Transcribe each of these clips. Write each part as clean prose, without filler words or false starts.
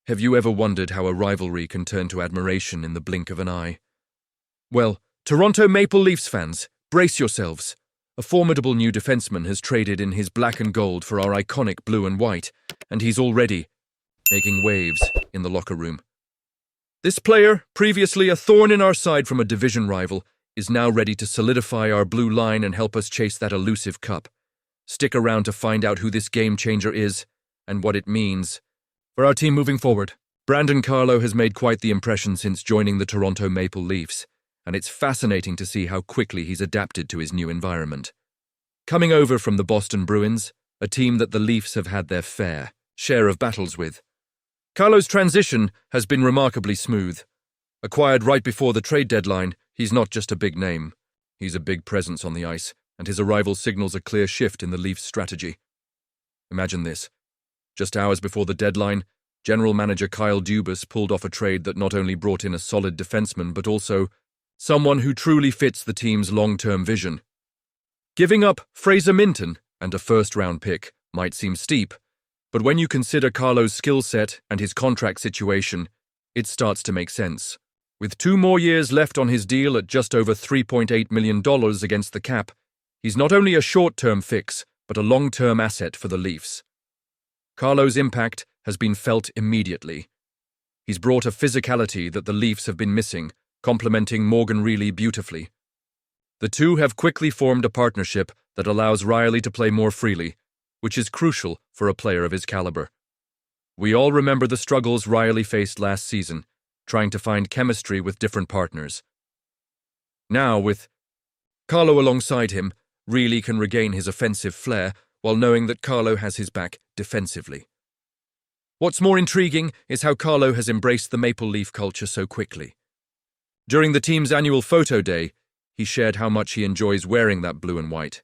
Have you ever wondered how a rivalry can turn to admiration in the blink of an eye? Well, Toronto Maple Leafs fans, brace yourselves. A formidable new defenseman has traded in his black and gold for our iconic blue and white, and he's already making waves in the locker room. This player, previously a thorn in our side from a division rival, is now ready to solidify our blue line and help us chase that elusive cup. Stick around to find out who this game changer is and what it means for our team moving forward. Brandon Carlo has made quite the impression since joining the Toronto Maple Leafs, and it's fascinating to see how quickly he's adapted to his new environment. Coming over from the Boston Bruins, a team that the Leafs have had their fair share of battles with, Carlo's transition has been remarkably smooth. Acquired right before the trade deadline, he's not just a big name. He's a big presence on the ice, and his arrival signals a clear shift in the Leafs' strategy. Imagine this. Just hours before the deadline, General Manager Kyle Dubas pulled off a trade that not only brought in a solid defenseman but also someone who truly fits the team's long-term vision. Giving up Fraser Minton and a first-round pick might seem steep, but when you consider Carlo's skill set and his contract situation, it starts to make sense. With 2 more years left on his deal at just over $3.8 million against the cap, he's not only a short-term fix, but a long-term asset for the Leafs. Carlo's impact has been felt immediately. He's brought a physicality that the Leafs have been missing, complementing Morgan Rielly beautifully. The two have quickly formed a partnership that allows Rielly to play more freely, which is crucial for a player of his caliber. We all remember the struggles Rielly faced last season, trying to find chemistry with different partners. Now, with Carlo alongside him, Rielly can regain his offensive flair while knowing that Carlo has his back defensively. What's more intriguing is how Carlo has embraced the Maple Leaf culture so quickly. During the team's annual photo day, he shared how much he enjoys wearing that blue and white.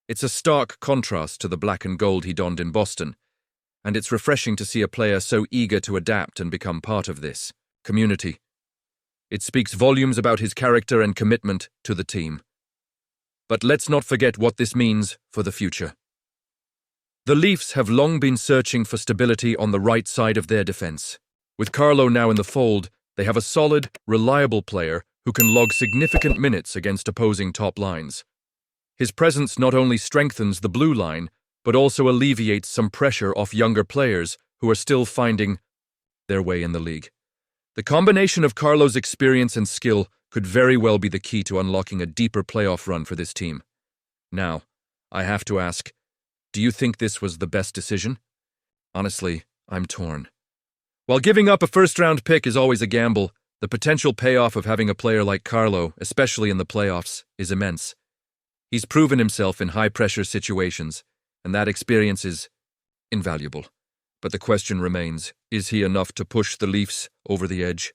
It's a stark contrast to the black and gold he donned in Boston, and it's refreshing to see a player so eager to adapt and become part of this community. It speaks volumes about his character and commitment to the team. But let's not forget what this means for the future. The Leafs have long been searching for stability on the right side of their defense. With Carlo now in the fold, they have a solid, reliable player who can log significant minutes against opposing top lines. His presence not only strengthens the blue line, but also alleviates some pressure off younger players who are still finding their way in the league. The combination of Carlo's experience and skill could very well be the key to unlocking a deeper playoff run for this team. Now, I have to ask, do you think this was the best decision? Honestly, I'm torn. While giving up a first-round pick is always a gamble, the potential payoff of having a player like Carlo, especially in the playoffs, is immense. He's proven himself in high-pressure situations, and that experience is invaluable. But the question remains, is he enough to push the Leafs over the edge?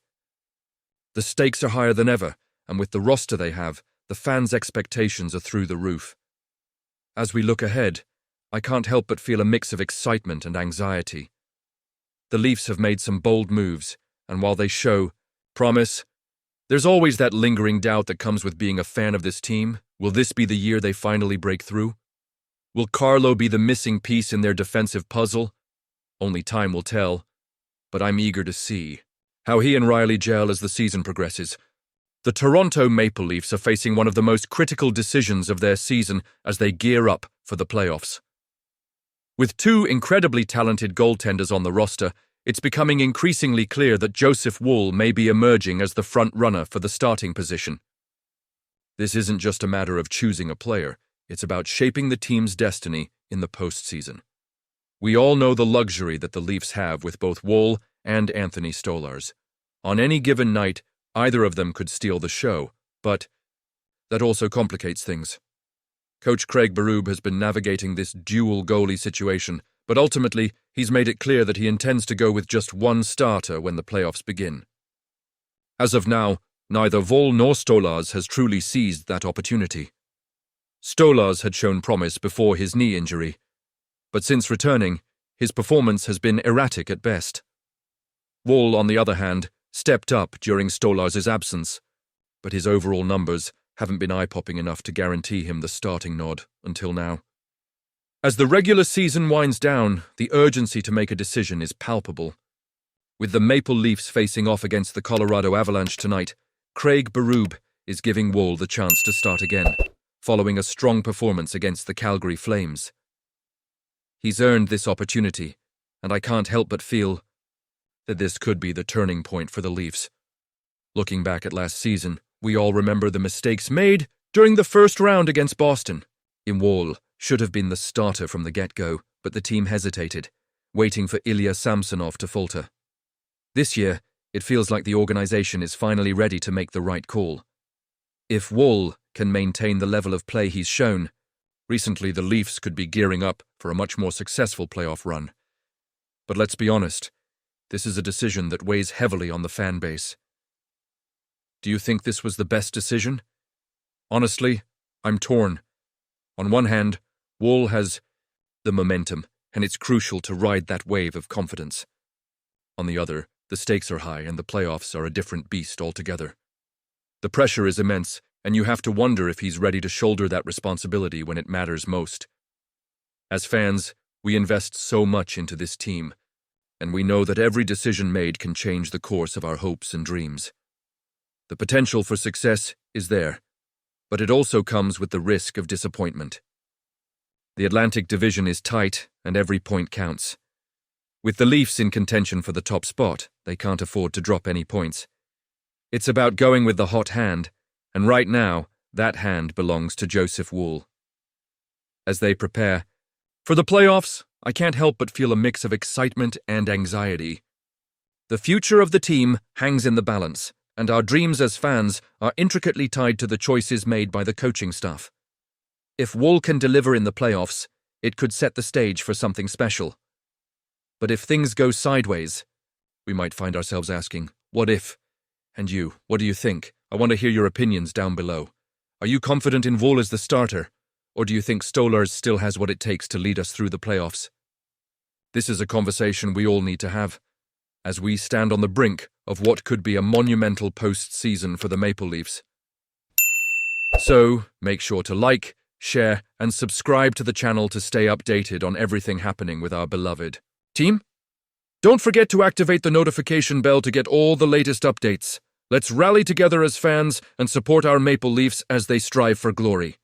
The stakes are higher than ever, and with the roster they have, the fans' expectations are through the roof. As we look ahead, I can't help but feel a mix of excitement and anxiety. The Leafs have made some bold moves, and while they show promise, there's always that lingering doubt that comes with being a fan of this team. Will this be the year they finally break through? Will Carlo be the missing piece in their defensive puzzle? Only time will tell, but I'm eager to see how he and Rielly gel as the season progresses. The Toronto Maple Leafs are facing one of the most critical decisions of their season as they gear up for the playoffs. With 2 incredibly talented goaltenders on the roster, it's becoming increasingly clear that Joseph Woll may be emerging as the front-runner for the starting position. This isn't just a matter of choosing a player, it's about shaping the team's destiny in the postseason. We all know the luxury that the Leafs have with both Woll and Anthony Stolarz. On any given night, either of them could steal the show, but that also complicates things. Coach Craig Berube has been navigating this dual goalie situation, but ultimately, he's made it clear that he intends to go with just one starter when the playoffs begin. As of now, neither Woll nor Stolarz has truly seized that opportunity. Stolarz had shown promise before his knee injury, but since returning, his performance has been erratic at best. Woll, on the other hand, stepped up during Stolarz's absence, but his overall numbers haven't been eye-popping enough to guarantee him the starting nod until now. As the regular season winds down, the urgency to make a decision is palpable. With the Maple Leafs facing off against the Colorado Avalanche tonight, Craig Berube is giving Woll the chance to start again, following a strong performance against the Calgary Flames. He's earned this opportunity, and I can't help but feel that this could be the turning point for the Leafs. Looking back at last season, we all remember the mistakes made during the first round against Boston. Woll should have been the starter from the get-go, but the team hesitated, waiting for Ilya Samsonov to falter. This year, it feels like the organization is finally ready to make the right call. If Woll can maintain the level of play he's shown, recently the Leafs could be gearing up for a much more successful playoff run. But let's be honest, this is a decision that weighs heavily on the fan base. Do you think this was the best decision? Honestly, I'm torn. On one hand, Woll has the momentum, and it's crucial to ride that wave of confidence. On the other, the stakes are high and the playoffs are a different beast altogether. The pressure is immense, and you have to wonder if he's ready to shoulder that responsibility when it matters most. As fans, we invest so much into this team, and we know that every decision made can change the course of our hopes and dreams. The potential for success is there, but it also comes with the risk of disappointment. The Atlantic Division is tight, and every point counts. With the Leafs in contention for the top spot, they can't afford to drop any points. It's about going with the hot hand, and right now, that hand belongs to Joseph Woll. As they prepare for the playoffs, I can't help but feel a mix of excitement and anxiety. The future of the team hangs in the balance, and our dreams as fans are intricately tied to the choices made by the coaching staff. If Woll can deliver in the playoffs, it could set the stage for something special. But if things go sideways, we might find ourselves asking, what if? And you, what do you think? I want to hear your opinions down below. Are you confident in Woll as the starter, or do you think Stolarz still has what it takes to lead us through the playoffs? This is a conversation we all need to have, as we stand on the brink of what could be a monumental postseason for the Maple Leafs. So, make sure to like, share, and subscribe to the channel to stay updated on everything happening with our beloved team. Don't forget to activate the notification bell to get all the latest updates. Let's rally together as fans and support our Maple Leafs as they strive for glory.